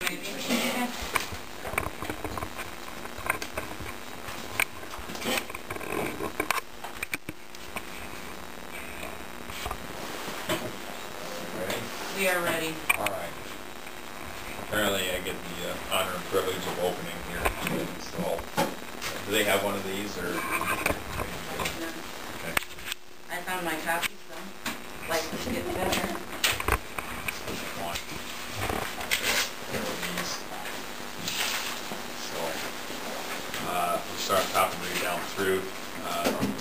We are ready. All right. Apparently I get the honor and privilege of opening here. So, do they have one of these, or? No. Okay. I found my copy, so like this getting better. One. There are these. So, we'll start top and read down through.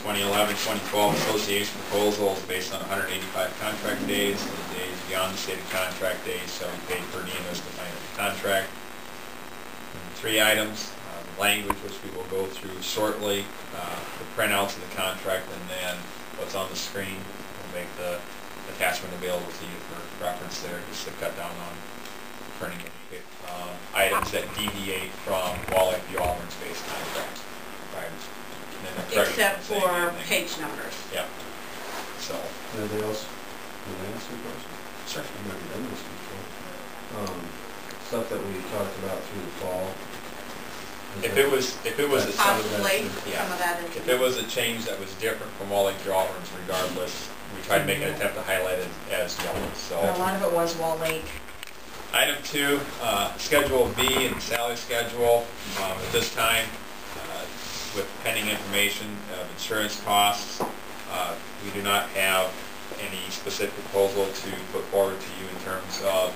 2011-2012 association proposals based on 185 contract days. The days beyond the stated contract days shall be paid per diem as defined in the contract. And 3 items, the language which we will go through shortly, the printouts of the contract, and then what's on the screen. We'll make the attachment available to you for reference there, just to cut down on printing items that deviate from Wallach v. Auburn's base contract. Except for page numbers. Yeah. So. Anything else? Can I ask you a question? Sure. I've never done this before. Stuff that we talked about through the fall. If it was a Possibly yeah. Some of that is. If it was a change that was different from Wallach v. Auburn's, regardless, we tried to make an attempt to highlight it as yellow. So. A lot of it was Wall Lake. Item 2, Schedule B and salary schedule. At this time, with pending information of insurance costs, we do not have any specific proposal to put forward to you in terms of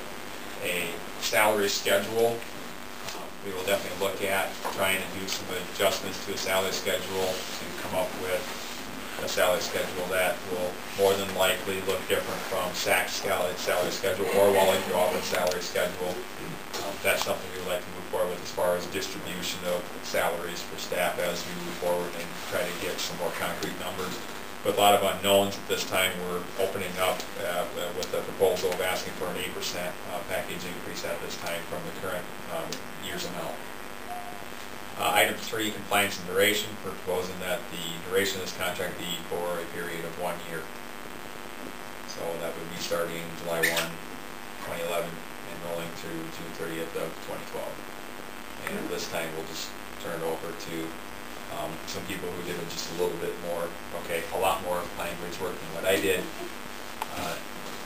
a salary schedule. We will definitely look at trying to do some adjustments to a salary schedule to come up with a salary schedule that will more than likely look different from SAC's salary schedule or Wallach v. Auburn's salary schedule. That's something we would like to move forward with as far as distribution of salaries for staff as we move forward and try to get some more concrete numbers. With a lot of unknowns at this time, we're opening up with a proposal of asking for an 8% package increase at this time from the current year's amount. Item 3, compliance and duration. We're proposing that the duration of this contract be for a period of 1 year. So that would be starting July 1, 2011 and rolling through June 30th of 2012. And this time we'll just turn it over to some people who did just a little bit more, a lot more language work than what I did.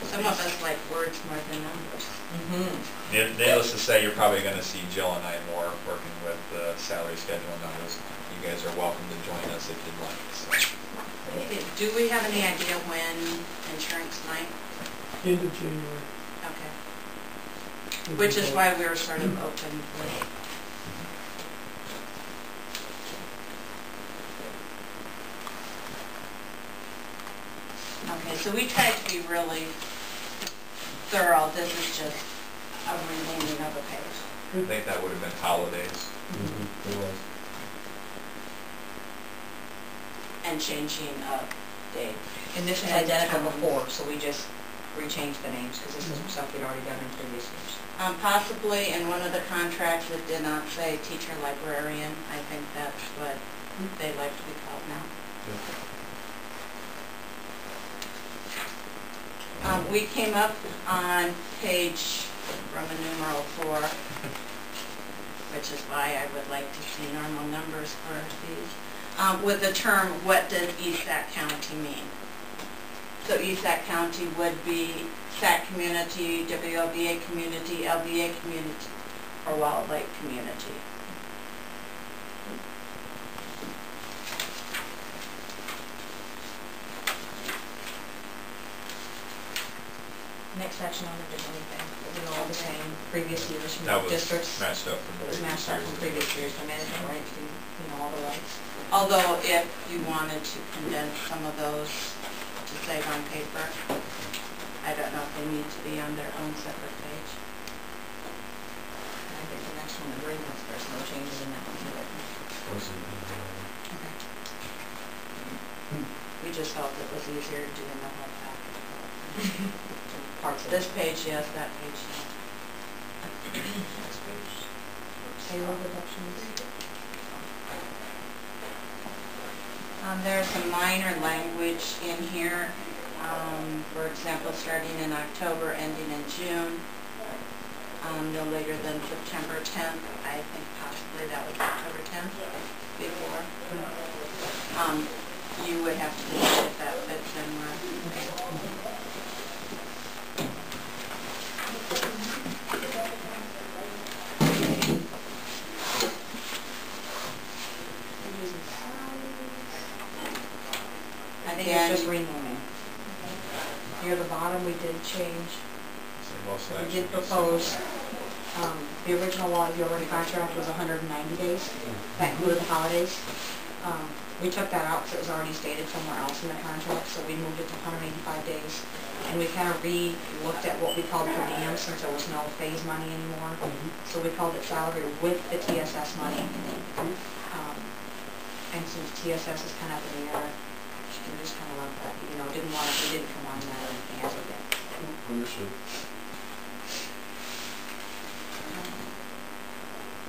Some of us like words more than numbers. Needless to say, you're probably going to see Jill and I more working with the salary schedule numbers. You guys are welcome to join us if you'd like. So. Do we have any idea when insurance might? End of January. Okay. Which is why we were sort of open with. Okay, so we tried to be really thorough. This is just a renaming of a page. I think that would have been holidays. It was. And changing of date. And this was identical before, so we just rechanged the names because this is stuff we'd already done in previous years. Possibly in one of the contracts it did not say teacher librarian. I think that's what they like to be called now. Yeah. We came up on page Roman numeral 4, which is why I would like to see normal numbers for these, with the term, what does ESAC County mean? So ESAC County would be SAC community, WLBA community, LBA community, or Wallach Lake community. Next section on it didn't anything. It was all the same. Previous years from That was districts. matched up from It was matched up from previous years. The management rights, all the rights. Although if you wanted to condense some of those to save on paper, I don't know if they need to be on their own separate page. I think the next one, the agreements, there's no changes in that one. Okay. We just felt it was easier doing the whole package. Parts of this page, yes, that page, no. Next page. Payroll deductions. There's some minor language in here. For example, starting in October, ending in June. no later than September 10th. I think possibly that was October 10th before. You would have to decide if that fits in where. I think it's just renaming. Near the bottom, we did change, So most of that we should did be propose, the original law, the already contract was 190 days. That included the holidays. We took that out because it was already stated somewhere else in the contract, so we moved it to 185 days. And we kind of re-looked at what we called per diem since there was no phase money anymore. So we called it salary with the TSS money. And since TSS is kind of up in the air, we just kind of left that, we didn't come on that or anything as of yet. Understood.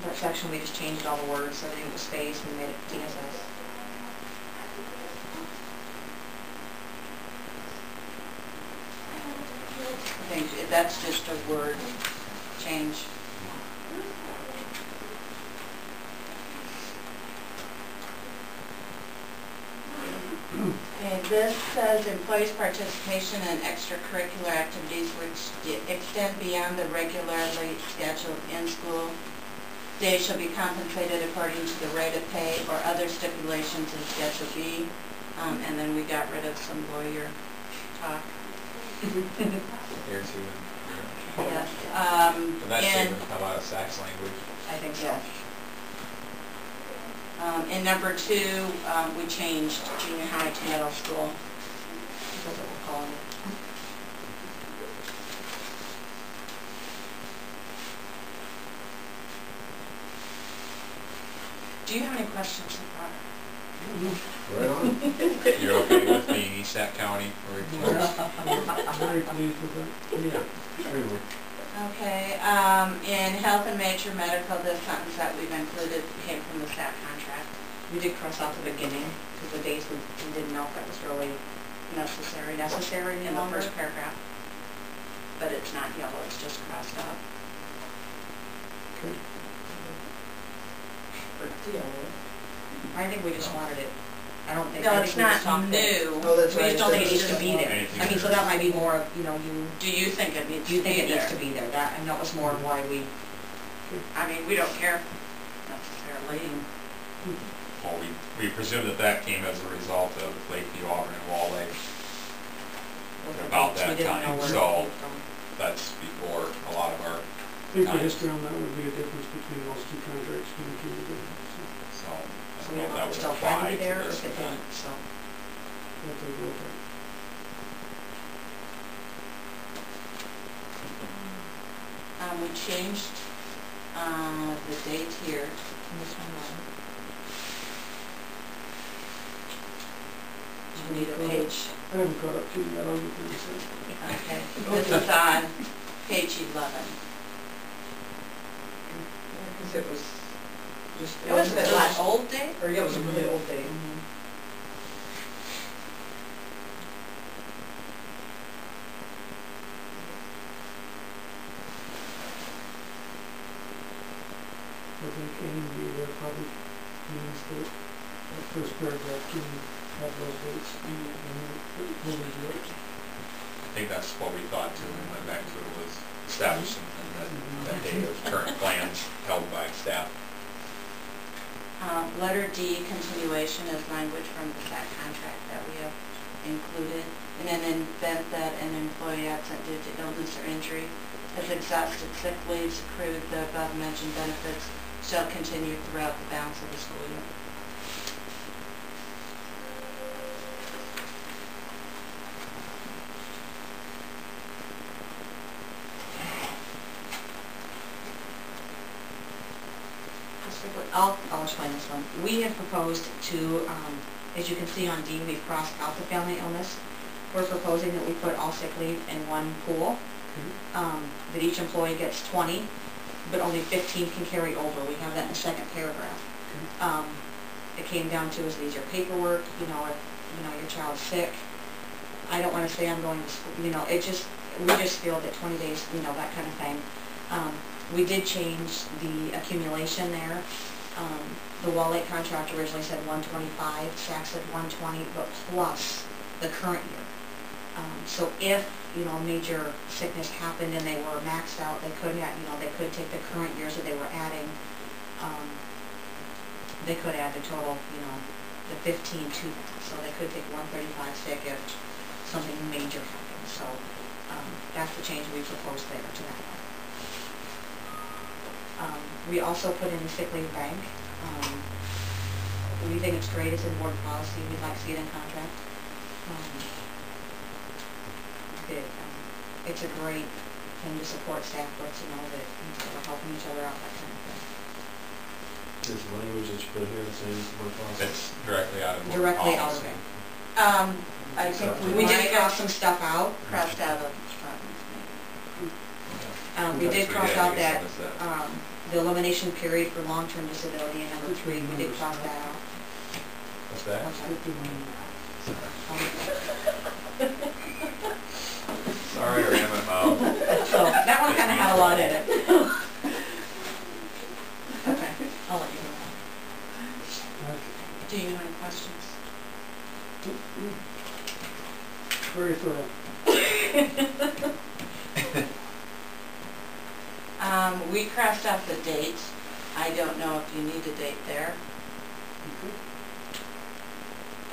That section, we just changed all the words, everything was space, and made it TSS. I think that's just a word change. Okay, this says employees' participation in extracurricular activities which extend beyond the regularly scheduled in-school days shall be compensated according to the rate of pay or other stipulations in Schedule B. And then we got rid of some lawyer talk. here too. Yes. And that And statement come out of Sax language. I think so. yes. In number 2, we changed junior high to middle school. That's what we're calling it. Do you have any questions so far? Right on. You're okay with being East Sac County? Or Very pleased with that. Yeah, extremely. Okay, in health and major medical, this sentence that we've included came from the SAP contract. We did cross out the beginning, because the dates we didn't know if that was really necessary In any the longer. first paragraph. But it's not yellow, it's just crossed out. Okay. I think we just wanted it. I don't think. No, I it's think we just not talked it. new. We just don't think it needs to be there. Anything I mean, so that might be more of, Do you think it needs do you to be think it needs there? to be there? That, and that was more of why we, I mean, we don't care necessarily. Well, we presume that that came as a result of Lakeview, Auburn, and Wall Lake. About that we didn't know time, where it so- came from. That's before a lot of our, I think the history on that would be a difference between those two contracts when we came together. so I So don't we know if don't know that if it would still had to apply be to there or this if it or not. didn't, so. We'll take a look at it. We changed the date here. This one, Do you need a page? I haven't caught up to you yet, I'll get there in a second. Okay, this is on page 11. Because it was just. It was the old date? Or yeah, it was a really old date. I think Amy, there probably means that first paragraph can have those dates and then we'll do it. I think that's what we thought too, when we went back to it, was establishing that date of current plans held by staff. Letter D, continuation, is language from the SAC contract that we have included. In an event that an employee absent due to illness or injury has exhausted sick leaves, accrued the above-mentioned benefits shall continue throughout the balance of the school year. I'll explain this one. We had proposed to, as you can see on D, we've crossed out the family illness. We're proposing that we put all sick leave in one pool, that each employee gets 20, but only 15 can carry over. We have that in the second paragraph. It came down to, is easier paperwork, if, your child's sick. I don't want to say I'm going to school, we just feel that 20 days, that kind of thing. We did change the accumulation there. The Wall Lake contract originally said 125, SAC said 120, but plus the current year. So if, major sickness happened and they were maxed out, they could have, they could take the current years that they were adding, they could add the total, the 15 to that. So they could take 135 sick if something major happened. So that's the change we proposed there to that. We also put in the sick leave bank. We think it's great. It's in board policy. We'd like to see it in contract. It's a great thing to support staff with, to know that we're helping each other out, that kind of thing. Is the language that you put here the same as board policy? It's directly out of board Directly out policy. of it. I think We did cross some stuff out. crossed out of We did cross out that, What is that? the elimination period for long-term disability, and number 3, we did cross that out. What's that? Sorry, I ran my mouth. So that one kind of had a lot in it. Okay, I'll let you know. Do you have any questions? Very thorough. We crossed out the dates. I don't know if you need a date there.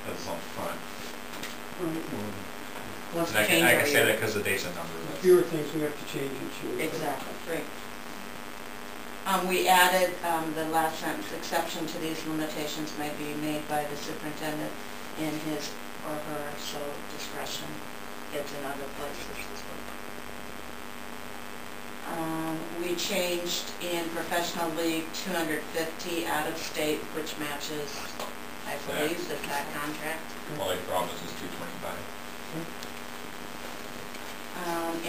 That's on the front. What's And the I change can over say here? that because the date's a number. Fewer things we have to change each year. Exactly. Right. We added the last sentence, exception to these limitations may be made by the superintendent in his or her sole discretion. It's in other places as well. We changed in professional league 250 out of state, which matches, I believe, the TAC contract. Well, like promise is 225.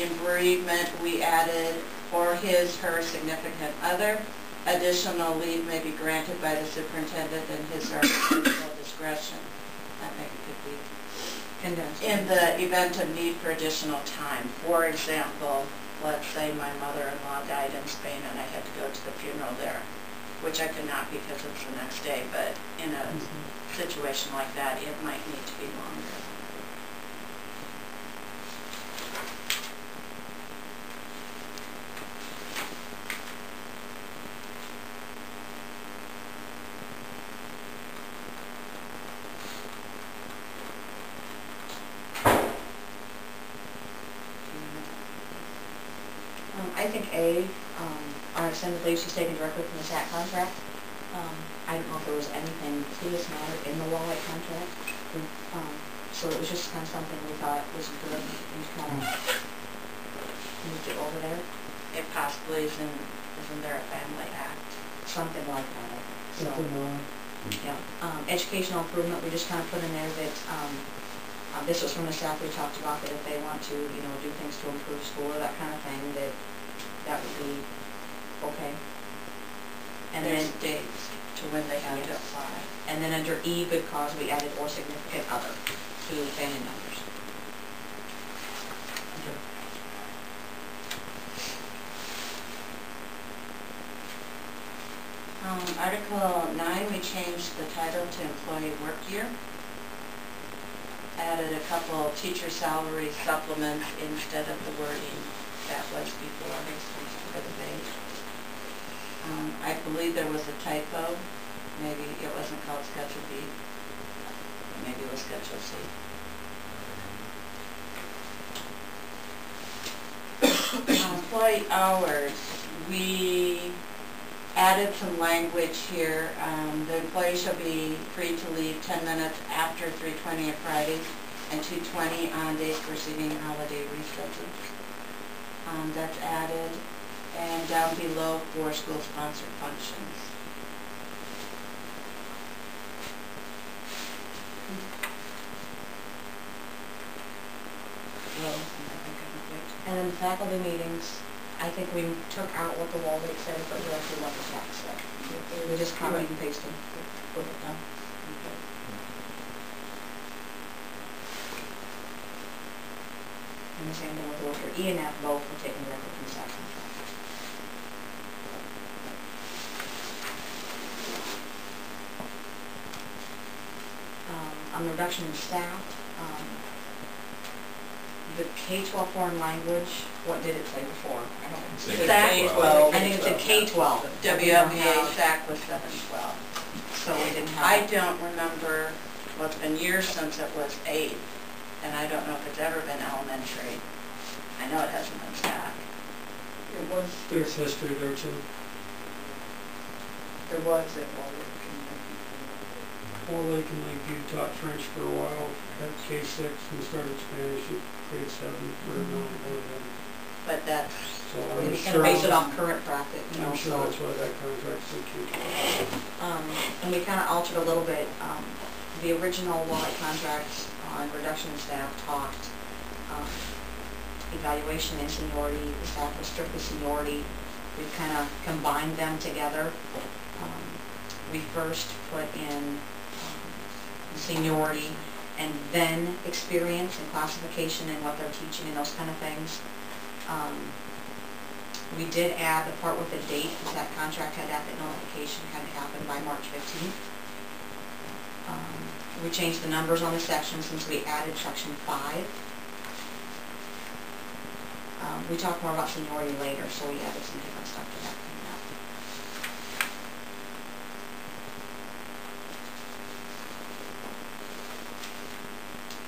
In bereavement, we added for his, her significant other. Additional leave may be granted by the superintendent in his or her sole discretion. That may be good leave. In the event of need for additional time, for example, let's say my mother-in-law died in Spain and I had to go to the funeral there, which I could not because it's the next day, but in a situation like that, it might need to be longer. I think our extended leave she's taken directly from the SAC contract. I don't know if there was anything to this matter in the Wall Lake contract. So it was just kind of something we thought was good. We kind of moved it over there. It possibly isn't there a family act? Something like that. So, Something wrong. yeah. Educational improvement, we just kind of put in there that, this was from the staff, we talked about that if they want to, do things to improve school or that kind of thing, that would be okay. And There's then, dates to when they have to Yes. apply. and then under E, good cause, we added or significant other to family members. Article 9, we changed the title to employee work year. Added a couple teacher salary supplements instead of the wording that was before for the page. I believe there was a typo. Maybe it wasn't called Schedule B. Maybe it was Schedule C. Employee hours, we added some language here. The employee shall be free to leave 10 minutes after 3:20 on Fridays and 2:20 on days preceding holiday recesses. That's added. And down below for school-sponsored functions. And then faculty meetings, I think we took out what the Wall Lake said, but we actually left the SAC stuff. We just copied and pasted. Put it down. And the same thing with worker E and F, both were taken directly from the SAC contract. On the reduction in staff, the K-12 foreign language, what did it say before? I don't know. Say K-12. I think it said K-12. WLBA SAC was 712. So we didn't have. I don't remember, well, it's been years since it was 8, and I don't know if it's ever been elementary. I know it hasn't been SAC. It was, there's history there too. There was at Wall Lake and Lakeview taught French for a while at K-6 and started Spanish at K-7 for now. But that's, So We I'm kind sure, of base it off current practice, you know, I'm sure so. that's why that contract's so cute. And we kind of altered a little bit. The original Wall Lake contract on reduction in staff talked evaluation and seniority. The staff was strictly seniority. We kind of combined them together. We first put in seniority and then experience and classification and what they're teaching and those kind of things. We did add the part with the date, because that contract had that notification had to happen by March 15th. We changed the numbers on the section since we added section 5. We talk more about seniority later, so we added some different stuff to that.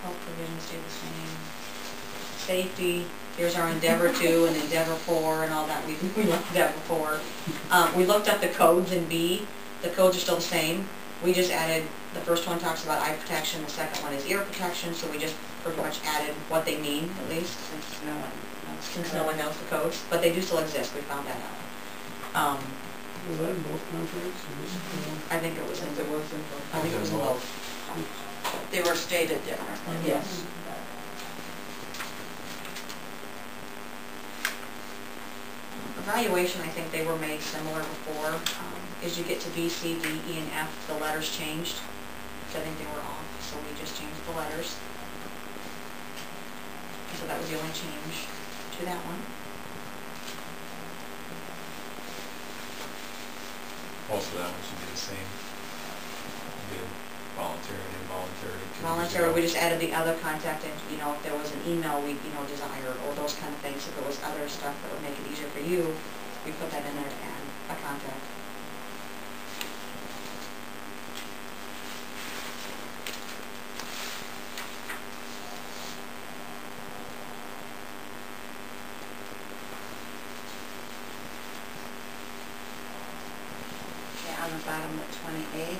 Health provisions stay the same. Safety, here's our Endeavor 2 and Endeavor 4 and all that. We left Endeavor 4. We looked up the codes in B. The codes are still the same. We just added, the first one talks about eye protection, the second one is ear protection, so we just pretty much added what they mean, at least, since no one knows the codes. But they do still exist, we found that out. Was that in both contracts? Or was it one? I think it was in both. I think it was in both. they were stated differently. Yes. Evaluation, I think they were made similar before. As you get to B, C, D, E, and F, the letters changed. So I think they were off, so we just changed the letters. So that was the only change to that one. Most of that one should be the same. Do voluntary and involuntary. Voluntary, we just added the other contact, and you know, if there was an email we desired, or those kind of things. If there was other stuff that would make it easier for you, we put that in there to add a contact. On the bottom of 28,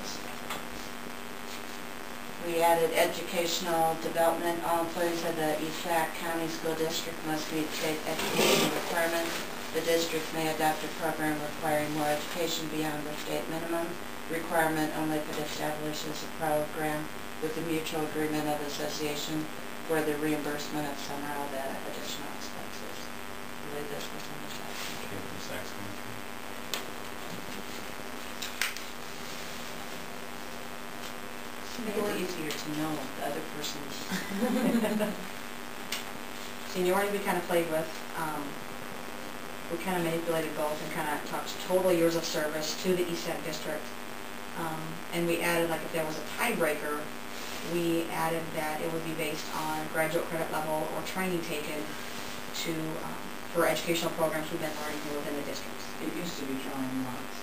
we added educational development. All employees of the ESAC County School District must meet state education requirements. The district may adopt a program requiring more education beyond the state minimum requirement only if it establishes a program with a mutual agreement of association for the reimbursement of some or all the additional expenses. I believe this was in the section. Okay, for the sex one. Make it easier to know the other person's. Seniority we kind of played with. We kind of manipulated both and kind of talked total years of service to the ESAC district. And we added, like, if there was a tiebreaker, we added that it would be based on graduate credit level or training taken to for educational programs we've been learning here within the district. It used to be drawing lots.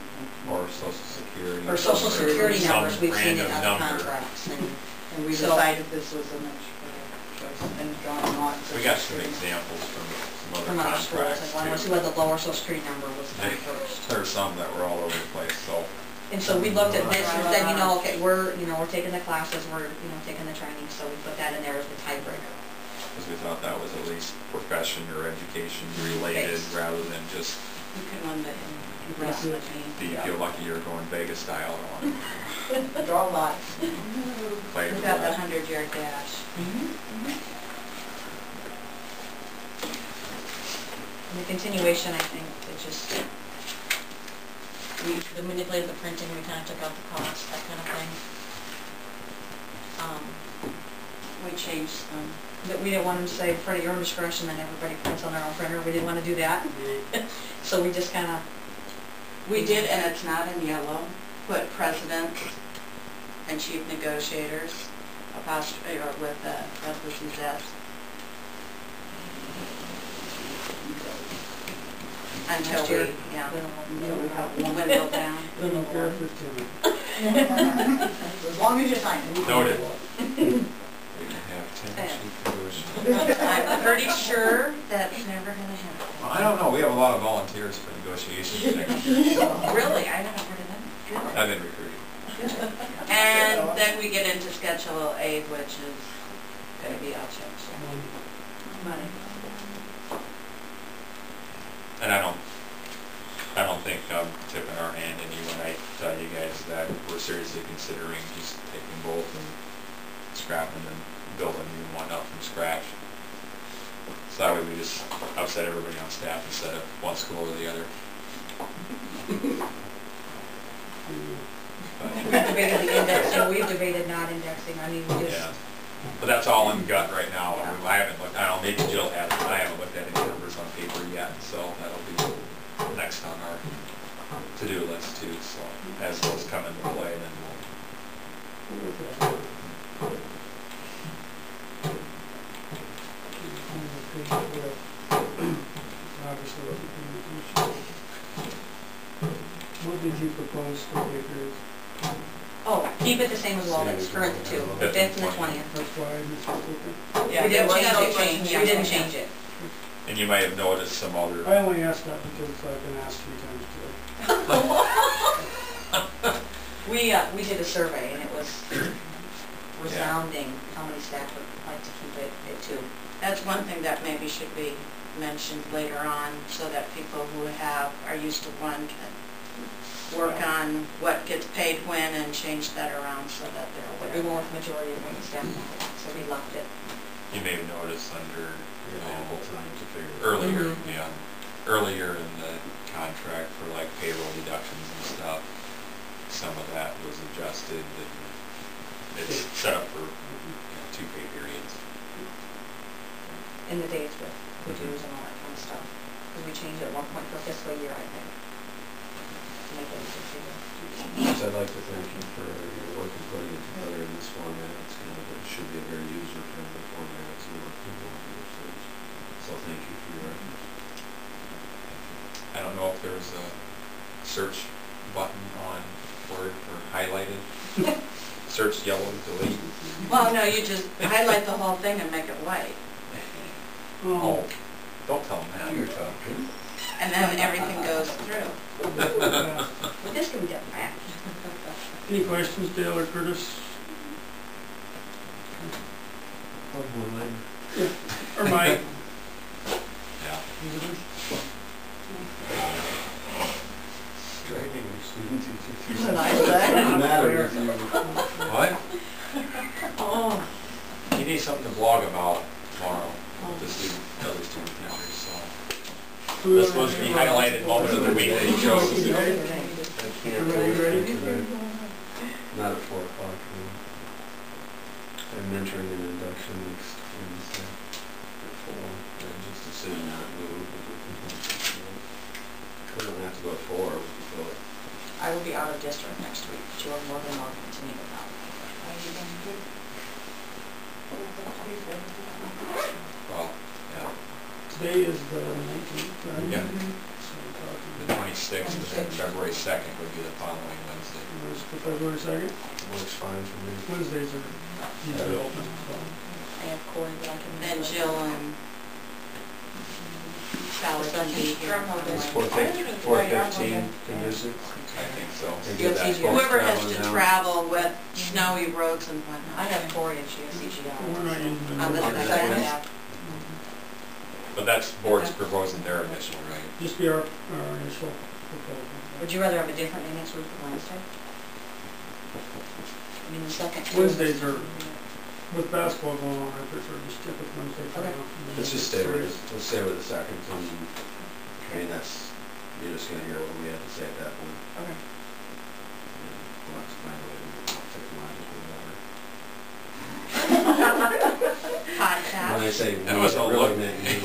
Or Social Security. Or Social Security Some numbers we've seen in random other number. contracts. And we So- decided this was a much better choice than drawing lots. We got some examples from some From other other schools, contracts and one was too. who had the lower Social Security number was done first. There were some that were all over the place, so. And so we looked at this and said, okay, we're taking the classes, we're, taking the training, so we put that in there as the tiebreaker. Because we thought that was at least profession or education related Based. rather than just You can limit it. Yes. do you feel lucky you're going Vegas style on Draw lots. play We with got the that. 100-yard dash. And the continuation, I think, it just, we manipulated the printing, we kind of took out the cost, that kind of thing. We changed them. But we didn't want them to say, print at your own discretion, and everybody prints on their own printer. We didn't want to do that. So we just kind of... We did, and it's not in yellow, put presidents and chief negotiators. apostrophe, or with parentheses S. Until Next year. we, yeah, Until we have one. window down. I don't care if it's Timmy. As long as you sign it. Noted. We can have 10 cheap negotiations. I'm pretty sure that's never gonna happen. Well, I don't know, we have a lot of volunteers for negotiations next year. Really, I haven't heard of that. Good. I've been recruited. And then we get into Schedule A, which is gonna be all checks. Money. And I don't think I'm tipping our hand any when I tell you guys that we're seriously considering just taking both and scrapping and building a new one up from scratch. So that way we just upset everybody on staff instead of one school or the other. We've debated the indexing, we've debated not indexing, I mean, we just. Yeah. But that's all in gut right now. I haven't looked, I don't know, maybe Jill has, but I haven't looked at any numbers on paper yet, so that'll be next on our to-do list too, so as those come into play, then What did you propose for pay periods? Oh, keep it the same as well, that's current two, the 5th and the 20th. That's why I just looked Yeah, We didn't there was no change it, change. we didn't change it. and you might have noticed some at. other, I only asked that because I've been asked 3 times today. We did a survey and it was resounding how many staff would like to keep it at 2. That's one thing that maybe should be mentioned later on, so that people who are used to one can work on what gets paid when and change that around so that they're But we aware. went with majority of the staff, so we left it. you may have noticed under, Ample time to figure it out. earlier, Mhm. yeah, earlier in the contract for like payroll deductions and stuff, some of that was adjusted, and it's set up for 2 pay periods. In the days with the dues and all that kind of stuff. Because we changed it at one point for fiscal year, I think. To make it easier to do. Yes, I'd like to thank you for your work in putting it together in this format. It's kind of, it should be a very user-friendly format to work people on your search. So thank you for your efforts. I don't know if there's a search button on Word or highlighted, search yellow, delete. Well, no, you just highlight the whole thing and make it white, Oh, don't tell them that. You're talking. and then everything goes through. But this can be done fast. Any questions, Dale or Curtis? Or Mike? Yeah. Visitors? Striking your student teachers. Nice, Doesn't matter with you. What? Oh, You need something to blog about tomorrow with the student, other student teachers, so. This was the highlighted moment of the week that you chose to do. I can't Everybody ready? because not at 4 o'clock. I'm mentoring an induction next Wednesday at 4. And just as soon as not move. We don't have to go at 4. We can go at I will be out of district next week, but you are more than welcome to meet with them. Well, yeah, Today is the 19th, right? Yeah. So we're the talking, 26th and then February 2nd would be the following Wednesday. where's the February 2nd? works fine for me. Wednesdays are usually open, so. I have Corey, but I can. then Jill and Sally can be here. on It's Wednesday. 4:15 conducive. I think so. And You'll get see that you. Whoever has traveling to down. travel with snowy roads and I whatnot. have Corey and she has We're not CGI. using On the the. second. Yeah. But that's board's proposing their initial, right? Just be our initial proposal. Would you rather have a different day next week or Wednesday? I mean, the second. Wednesdays are, with basketball going on, I prefer to stick with Wednesday for Okay. now. Let's just stay with it. Let's stay with the second. I mean, that's, you're just gonna hear what we have to say at that point. Okay. Well, that's my way to technological whatever. Hot When I tap. say That was a really look. meant you.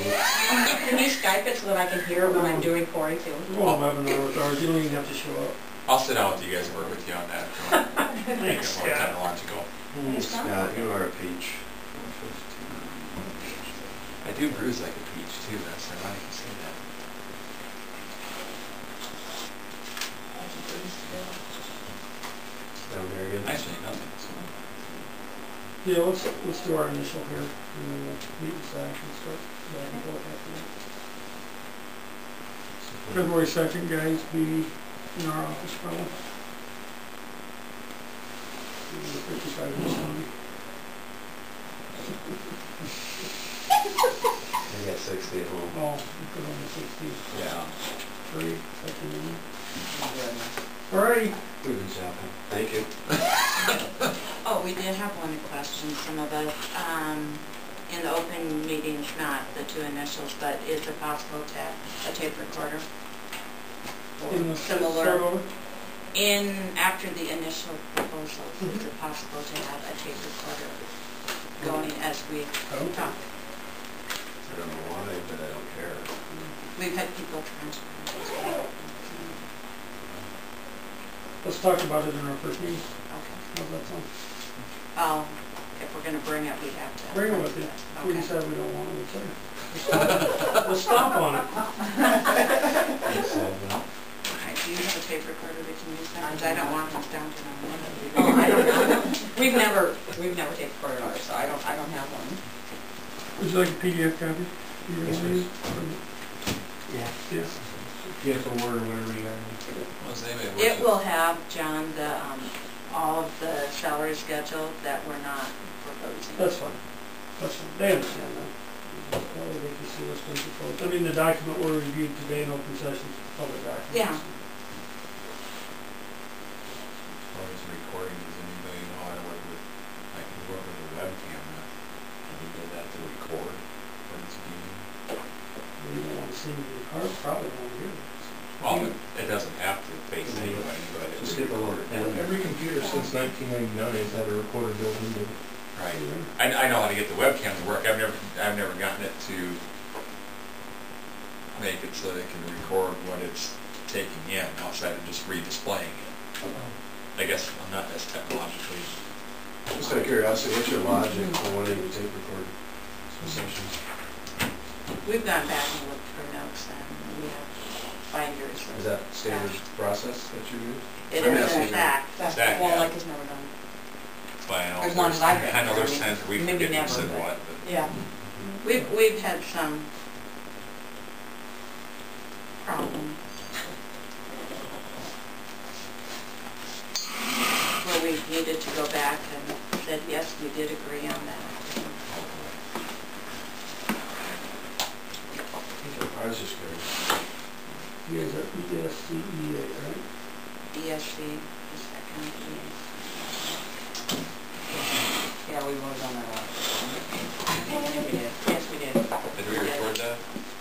Can you Skype it so that I can hear when I'm doing Corey too? Well, 11 hours, you don't even have to show up. I'll sit down with you guys and work with you on that. Make it more technological. Scott, you are a peach. I do bruise like a peach too, that's ironic to say that. Down there again? Actually, nothing. Yeah, let's do our initial here, and then we'll meet in SAC and start back and forth after that. February 2nd, guys, be in our office probably. 55 years old. I got 60 at home. Oh, we put on the 60s. Yeah. 3, second meeting. Alrighty. Good job. Thank you. Oh, we did have one question, some of us, in the open meetings, not the two initials, but is it possible to have a tape recorder? In the Or similar, start over? after the initial proposals, is it possible to have a tape recorder going as we talk? I don't know why, but I don't care. We've had people transfer. Let's talk about it in our first meeting. Okay. How's that sound? If we're gonna bring it, we have to. Bring it with you. If we Okay. decide we don't want it, we'll say it. We'll stomp on it. Do you have a tape recorder that can use that? 'Cause I don't want them down to Oh, I don't know. We've never taken recorded ours, so I don't have one. Would you like a PDF copy? Yes, please. Yeah. Yes. PDF or Word or whatever you got. It will have, John, all of the salary schedule that we're not proposing. That's fine. That's fine. They understand that. That way they can see what's been proposed. I mean, the document we reviewed today in open session is a public document. Yeah. As far as recording, does anybody know how to work with, I can work with a web camera. Can you do that to record when it's meeting? You don't want to see me in the car, probably won't hear it. Well, it doesn't have to face anybody, but Just get the loader down there. Every computer since 1999 has had a recorder built into it. right. I know how to get the webcam to work. I've never gotten it to make it so that it can record what it's taking in outside of just redisplaying it. I guess I'm not as technologically. Just out of curiosity, what's your logic for wanting to tape record sessions? We've gone back and looked for notes and we have binders. Is that standard process that you use? It I'm is asking in you. fact. Stack, Well, yeah. like it's never done. But I know As long as I've been I know here, there's I mean, times where we maybe forget who never, said but- what, but Yeah. We've had some problems where we needed to go back and said, yes, we did agree on that. I was just curious. You guys are ESCEA, right? ESC, the second ESC. Yeah, we voted on that one. We did. Yes, we did. did we record that?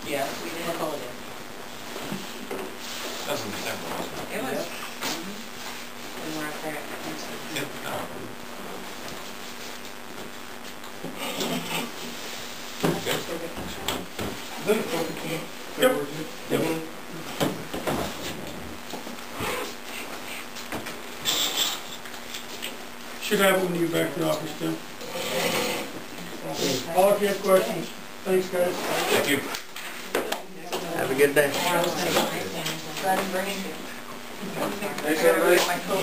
Yeah, we did. That's all it is. That was in December, wasn't it? It was. We were up there at the council. Yep. Good. Yep. Should have when you get back to the office, Tim. All if you have questions. Thanks, guys. Thank you. Have a good day. Let him bring it. Thanks, everybody.